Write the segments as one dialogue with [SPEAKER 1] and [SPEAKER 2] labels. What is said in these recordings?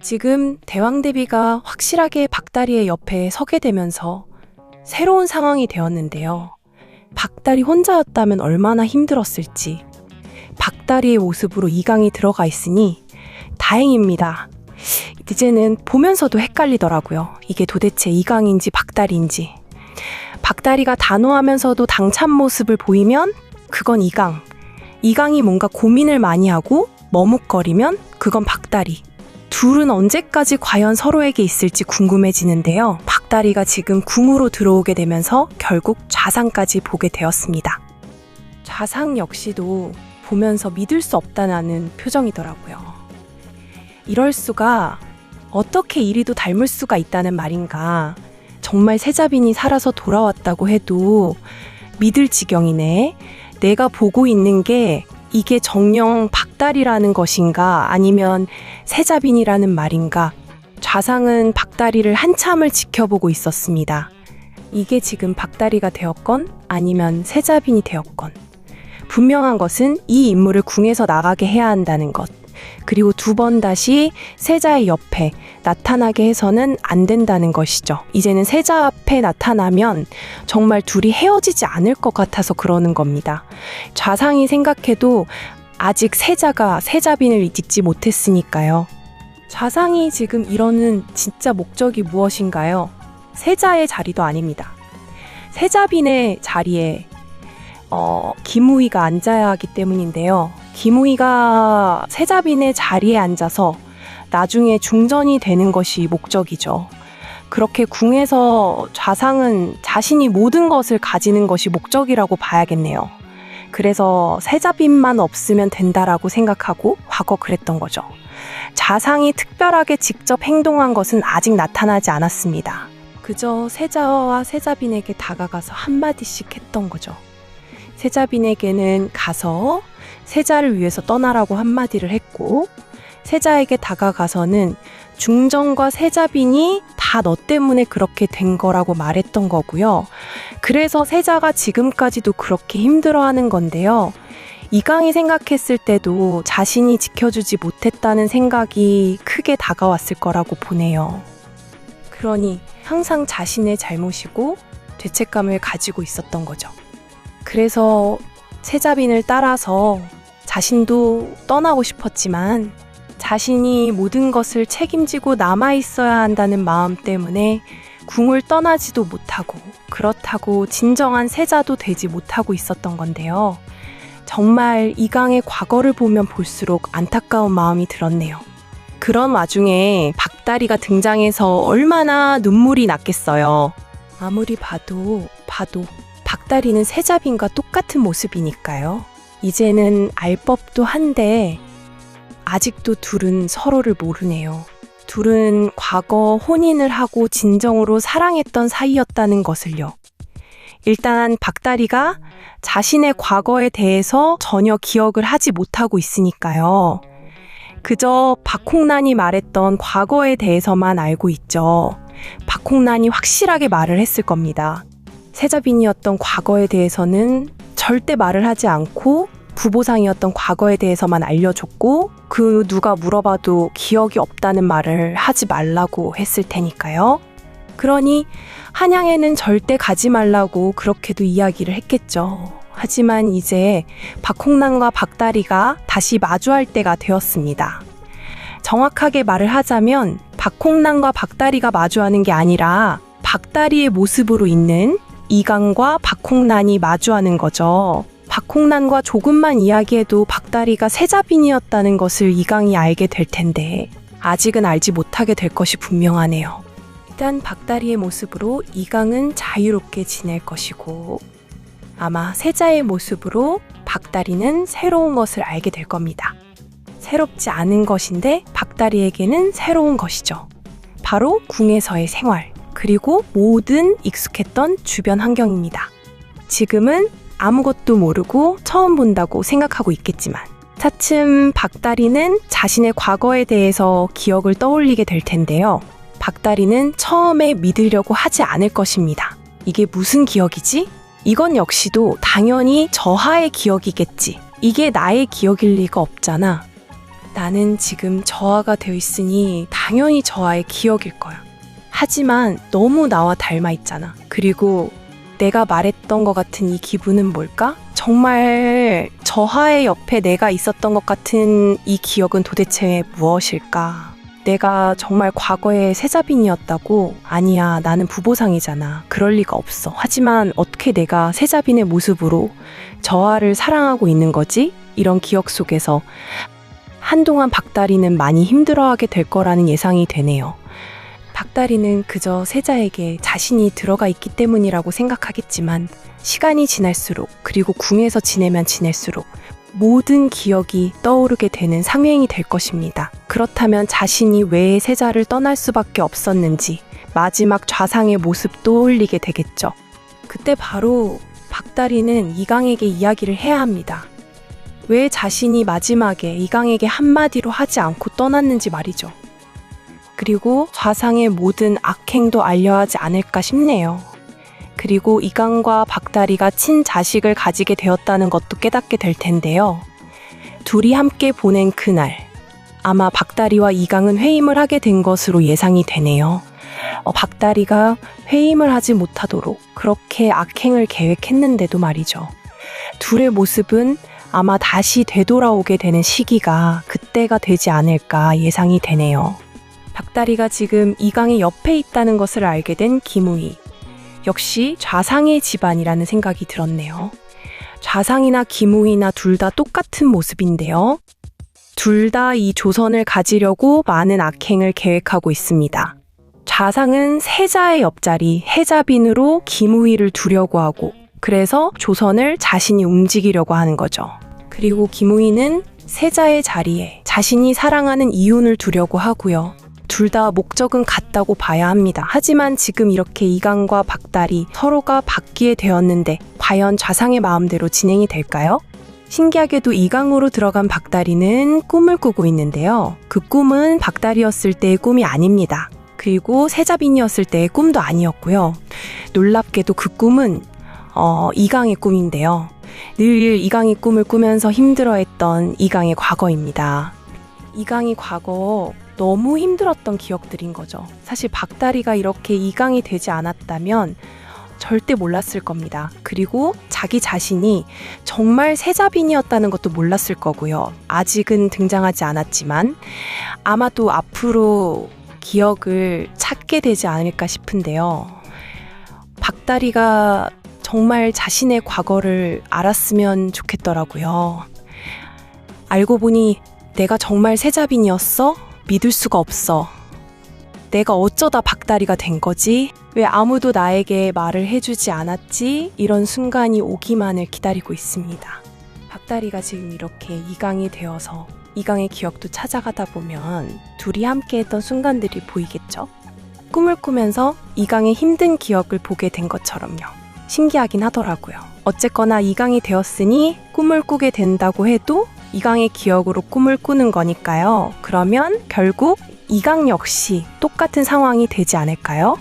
[SPEAKER 1] 지금 대왕대비가 확실하게 박다리의 옆에 서게 되면서 새로운 상황이 되었는데요. 박다리 혼자였다면 얼마나 힘들었을지. 박다리의 모습으로 이강이 들어가 있으니 다행입니다. 이제는 보면서도 헷갈리더라고요. 이게 도대체 이강인지 박다리인지. 박다리가 단호하면서도 당찬 모습을 보이면 그건 이강. 이강이 뭔가 고민을 많이 하고 머뭇거리면 그건 박다리. 둘은 언제까지 과연 서로에게 있을지 궁금해지는데요. 박다리가 지금 궁으로 들어오게 되면서 결국 좌상까지 보게 되었습니다. 좌상 역시도 보면서 믿을 수 없다는 표정이더라고요. 이럴 수가, 어떻게 이리도 닮을 수가 있다는 말인가. 정말 세자빈이 살아서 돌아왔다고 해도 믿을 지경이네. 내가 보고 있는 게 이게 정녕 박다리라는 것인가 아니면 세자빈이라는 말인가. 좌상은 박다리를 한참을 지켜보고 있었습니다. 이게 지금 박다리가 되었건 아니면 세자빈이 되었건 분명한 것은 이 인물을 궁에서 나가게 해야 한다는 것. 그리고 두 번 다시 세자의 옆에 나타나게 해서는 안 된다는 것이죠. 이제는 세자 앞에 나타나면 정말 둘이 헤어지지 않을 것 같아서 그러는 겁니다. 좌상이 생각해도 아직 세자가 세자빈을 잊지 못했으니까요. 좌상이 지금 이러는 진짜 목적이 무엇인가요? 세자의 자리도 아닙니다. 세자빈의 자리에 김우희가 앉아야 하기 때문인데요. 김우희가 세자빈의 자리에 앉아서 나중에 중전이 되는 것이 목적이죠. 그렇게 궁에서 좌상은 자신이 모든 것을 가지는 것이 목적이라고 봐야겠네요. 그래서 세자빈만 없으면 된다라고 생각하고 과거 그랬던 거죠. 좌상이 특별하게 직접 행동한 것은 아직 나타나지 않았습니다. 그저 세자와 세자빈에게 다가가서 한마디씩 했던 거죠. 세자빈에게는 가서 세자를 위해서 떠나라고 한마디를 했고, 세자에게 다가가서는 중전과 세자빈이 다 너 때문에 그렇게 된 거라고 말했던 거고요. 그래서 세자가 지금까지도 그렇게 힘들어하는 건데요. 이강이 생각했을 때도 자신이 지켜주지 못했다는 생각이 크게 다가왔을 거라고 보네요. 그러니 항상 자신의 잘못이고 죄책감을 가지고 있었던 거죠. 그래서 세자빈을 따라서 자신도 떠나고 싶었지만 자신이 모든 것을 책임지고 남아있어야 한다는 마음 때문에 궁을 떠나지도 못하고 그렇다고 진정한 세자도 되지 못하고 있었던 건데요. 정말 이강의 과거를 보면 볼수록 안타까운 마음이 들었네요. 그런 와중에 박다리가 등장해서 얼마나 눈물이 났겠어요. 아무리 봐도 박다리는 세자빈과 똑같은 모습이니까요. 이제는 알 법도 한데 아직도 둘은 서로를 모르네요. 둘은 과거 혼인을 하고 진정으로 사랑했던 사이였다는 것을요. 일단 박다리가 자신의 과거에 대해서 전혀 기억을 하지 못하고 있으니까요. 그저 박홍란이 말했던 과거에 대해서만 알고 있죠. 박홍란이 확실하게 말을 했을 겁니다. 세자빈이었던 과거에 대해서는 절대 말을 하지 않고 부보상이었던 과거에 대해서만 알려줬고 그 누가 물어봐도 기억이 없다는 말을 하지 말라고 했을 테니까요. 그러니 한양에는 절대 가지 말라고 그렇게도 이야기를 했겠죠. 하지만 이제 박홍란과 박다리가 다시 마주할 때가 되었습니다. 정확하게 말을 하자면 박홍란과 박다리가 마주하는 게 아니라 박다리의 모습으로 있는 이강과 박홍란이 마주하는 거죠. 박홍란과 조금만 이야기해도 박다리가 세자빈이었다는 것을 이강이 알게 될 텐데 아직은 알지 못하게 될 것이 분명하네요. 일단 박다리의 모습으로 이강은 자유롭게 지낼 것이고 아마 세자의 모습으로 박다리는 새로운 것을 알게 될 겁니다. 새롭지 않은 것인데 박다리에게는 새로운 것이죠. 바로 궁에서의 생활, 그리고 모든 익숙했던 주변 환경입니다. 지금은 아무것도 모르고 처음 본다고 생각하고 있겠지만 차츰 박다리는 자신의 과거에 대해서 기억을 떠올리게 될 텐데요. 박다리는 처음에 믿으려고 하지 않을 것입니다. 이게 무슨 기억이지? 이건 역시도 당연히 저하의 기억이겠지. 이게 나의 기억일 리가 없잖아. 나는 지금 저하가 되어 있으니 당연히 저하의 기억일 거야. 하지만 너무 나와 닮아 있잖아. 그리고 내가 말했던 것 같은 이 기분은 뭘까? 정말 저하의 옆에 내가 있었던 것 같은 이 기억은 도대체 무엇일까? 내가 정말 과거에 세자빈이었다고? 아니야, 나는 부보상이잖아. 그럴 리가 없어. 하지만 어떻게 내가 세자빈의 모습으로 저하를 사랑하고 있는 거지? 이런 기억 속에서 한동안 박다리는 많이 힘들어하게 될 거라는 예상이 되네요. 박다리는 그저 세자에게 자신이 들어가 있기 때문이라고 생각하겠지만 시간이 지날수록, 그리고 궁에서 지내면 지낼수록 모든 기억이 떠오르게 되는 상행이 될 것입니다. 그렇다면 자신이 왜 세자를 떠날 수밖에 없었는지 마지막 좌상의 모습 떠올리게 되겠죠. 그때 바로 박다리는 이강에게 이야기를 해야 합니다. 왜 자신이 마지막에 이강에게 한마디로 하지 않고 떠났는지 말이죠. 그리고 좌상의 모든 악행도 알려하지 않을까 싶네요. 그리고 이강과 박다리가 친자식을 가지게 되었다는 것도 깨닫게 될 텐데요. 둘이 함께 보낸 그날, 아마 박다리와 이강은 회임을 하게 된 것으로 예상이 되네요. 박다리가 회임을 하지 못하도록 그렇게 악행을 계획했는데도 말이죠. 둘의 모습은 아마 다시 되돌아오게 되는 시기가 그때가 되지 않을까 예상이 되네요. 박다리가 지금 이강의 옆에 있다는 것을 알게 된 김우희. 역시 좌상의 집안이라는 생각이 들었네요. 좌상이나 김우희나 둘 다 똑같은 모습인데요. 둘 다 이 조선을 가지려고 많은 악행을 계획하고 있습니다. 좌상은 세자의 옆자리 해자빈으로 김우희를 두려고 하고, 그래서 조선을 자신이 움직이려고 하는 거죠. 그리고 김우희는 세자의 자리에 자신이 사랑하는 이윤을 두려고 하고요. 둘 다 목적은 같다고 봐야 합니다. 하지만 지금 이렇게 이강과 박다리 서로가 바뀌게 되었는데 과연 좌상의 마음대로 진행이 될까요? 신기하게도 이강으로 들어간 박다리는 꿈을 꾸고 있는데요. 그 꿈은 박다리였을 때의 꿈이 아닙니다. 그리고 세자빈이었을 때의 꿈도 아니었고요. 놀랍게도 그 꿈은 이강의 꿈인데요. 늘 이강이 꿈을 꾸면서 힘들어했던 이강의 과거입니다. 이강이 과거 너무 힘들었던 기억들인 거죠. 사실 박다리가 이렇게 이강이 되지 않았다면 절대 몰랐을 겁니다. 그리고 자기 자신이 정말 세자빈이었다는 것도 몰랐을 거고요. 아직은 등장하지 않았지만 아마도 앞으로 기억을 찾게 되지 않을까 싶은데요. 박다리가 정말 자신의 과거를 알았으면 좋겠더라고요. 알고 보니 내가 정말 세자빈이었어? 믿을 수가 없어. 내가 어쩌다 박다리가 된 거지? 왜 아무도 나에게 말을 해주지 않았지? 이런 순간이 오기만을 기다리고 있습니다. 박다리가 지금 이렇게 이강이 되어서 이강의 기억도 찾아가다 보면 둘이 함께 했던 순간들이 보이겠죠? 꿈을 꾸면서 이강의 힘든 기억을 보게 된 것처럼요. 신기하긴 하더라고요. 어쨌거나 이강이 되었으니 꿈을 꾸게 된다고 해도 이강의 기억으로 꿈을 꾸는 거니까요. 그러면 결국 이강 역시 똑같은 상황이 되지 않을까요?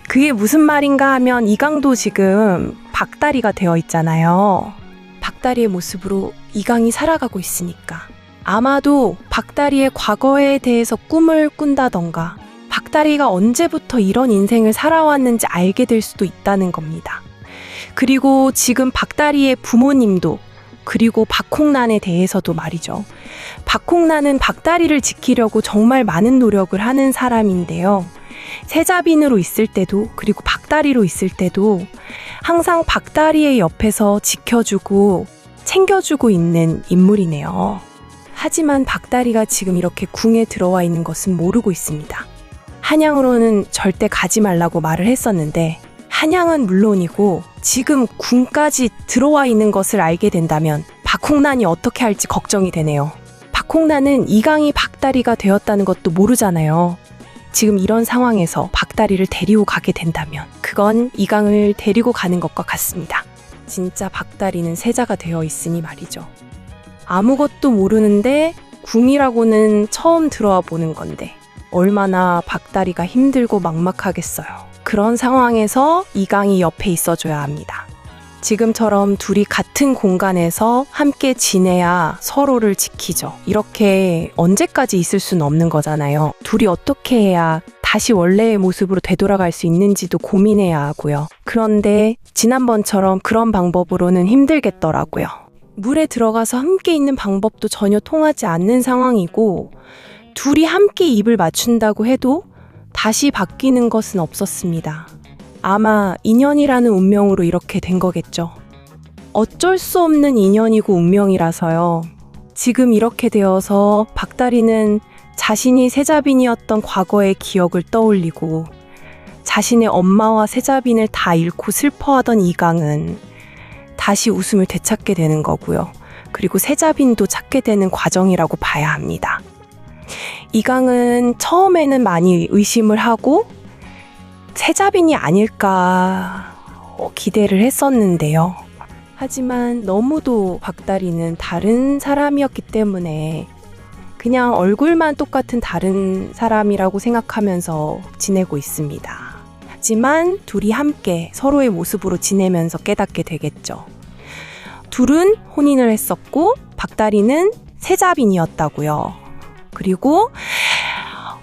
[SPEAKER 1] 그게 무슨 말인가 하면 이강도 지금 박다리가 되어 있잖아요. 박다리의 모습으로 이강이 살아가고 있으니까 아마도 박다리의 과거에 대해서 꿈을 꾼다던가 박다리가 언제부터 이런 인생을 살아왔는지 알게 될 수도 있다는 겁니다. 그리고 지금 박다리의 부모님도, 그리고 박홍란에 대해서도 말이죠. 박홍란은 박다리를 지키려고 정말 많은 노력을 하는 사람인데요. 세자빈으로 있을 때도, 그리고 박다리로 있을 때도 항상 박다리의 옆에서 지켜주고 챙겨주고 있는 인물이네요. 하지만 박다리가 지금 이렇게 궁에 들어와 있는 것은 모르고 있습니다. 한양으로는 절대 가지 말라고 말을 했었는데 한양은 물론이고 지금 궁까지 들어와 있는 것을 알게 된다면 박홍란이 어떻게 할지 걱정이 되네요. 박홍란은 이강이 박다리가 되었다는 것도 모르잖아요. 지금 이런 상황에서 박다리를 데리고 가게 된다면 그건 이강을 데리고 가는 것과 같습니다. 진짜 박다리는 세자가 되어 있으니 말이죠. 아무것도 모르는데 궁이라고는 처음 들어와 보는 건데 얼마나 박다리가 힘들고 막막하겠어요. 그런 상황에서 이강이 옆에 있어줘야 합니다. 지금처럼 둘이 같은 공간에서 함께 지내야 서로를 지키죠. 이렇게 언제까지 있을 수는 없는 거잖아요. 둘이 어떻게 해야 다시 원래의 모습으로 되돌아갈 수 있는지도 고민해야 하고요. 그런데 지난번처럼 그런 방법으로는 힘들겠더라고요. 물에 들어가서 함께 있는 방법도 전혀 통하지 않는 상황이고, 둘이 함께 입을 맞춘다고 해도 다시 바뀌는 것은 없었습니다. 아마 인연이라는 운명으로 이렇게 된 거겠죠. 어쩔 수 없는 인연이고 운명이라서요. 지금 이렇게 되어서 박다리는 자신이 세자빈이었던 과거의 기억을 떠올리고, 자신의 엄마와 세자빈을 다 잃고 슬퍼하던 이강은 다시 웃음을 되찾게 되는 거고요. 그리고 세자빈도 찾게 되는 과정이라고 봐야 합니다. 이강은 처음에는 많이 의심을 하고 세자빈이 아닐까 기대를 했었는데요. 하지만 너무도 박다리는 다른 사람이었기 때문에 그냥 얼굴만 똑같은 다른 사람이라고 생각하면서 지내고 있습니다. 하지만 둘이 함께 서로의 모습으로 지내면서 깨닫게 되겠죠. 둘은 혼인을 했었고 박다리는 세자빈이었다고요. 그리고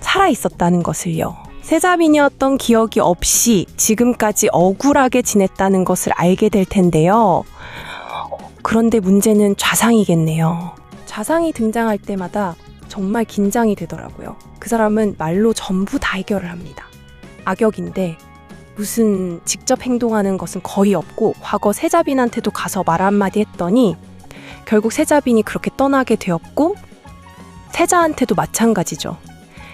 [SPEAKER 1] 살아있었다는 것을요. 세자빈이었던 기억이 없이 지금까지 억울하게 지냈다는 것을 알게 될 텐데요. 그런데 문제는 좌상이겠네요. 좌상이 등장할 때마다 정말 긴장이 되더라고요. 그 사람은 말로 전부 다 해결을 합니다. 악역인데 무슨 직접 행동하는 것은 거의 없고, 과거 세자빈한테도 가서 말 한마디 했더니 결국 세자빈이 그렇게 떠나게 되었고, 세자한테도 마찬가지죠.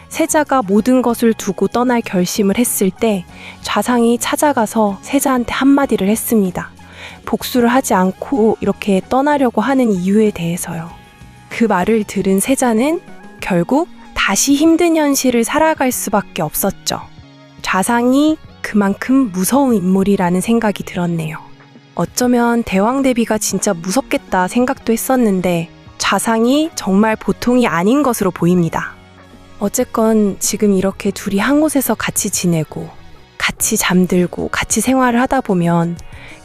[SPEAKER 1] 세자가 모든 것을 두고 떠날 결심을 했을 때 좌상이 찾아가서 세자한테 한마디를 했습니다. 복수를 하지 않고 이렇게 떠나려고 하는 이유에 대해서요. 그 말을 들은 세자는 결국 다시 힘든 현실을 살아갈 수밖에 없었죠. 좌상이 그만큼 무서운 인물이라는 생각이 들었네요. 어쩌면 대왕대비가 진짜 무섭겠다 생각도 했었는데 좌상이 정말 보통이 아닌 것으로 보입니다. 어쨌건 지금 이렇게 둘이 한 곳에서 같이 지내고 같이 잠들고 같이 생활을 하다 보면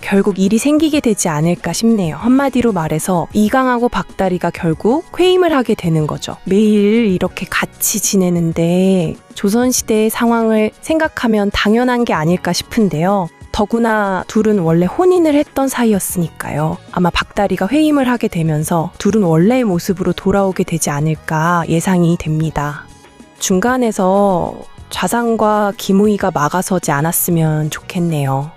[SPEAKER 1] 결국 일이 생기게 되지 않을까 싶네요. 한마디로 말해서 이강하고 박다리가 결국 회임을 하게 되는 거죠. 매일 이렇게 같이 지내는데 조선시대의 상황을 생각하면 당연한 게 아닐까 싶은데요. 더구나 둘은 원래 혼인을 했던 사이였으니까요. 아마 박다리가 회임을 하게 되면서 둘은 원래의 모습으로 돌아오게 되지 않을까 예상이 됩니다. 중간에서 좌상과 기무이가 막아서지 않았으면 좋겠네요.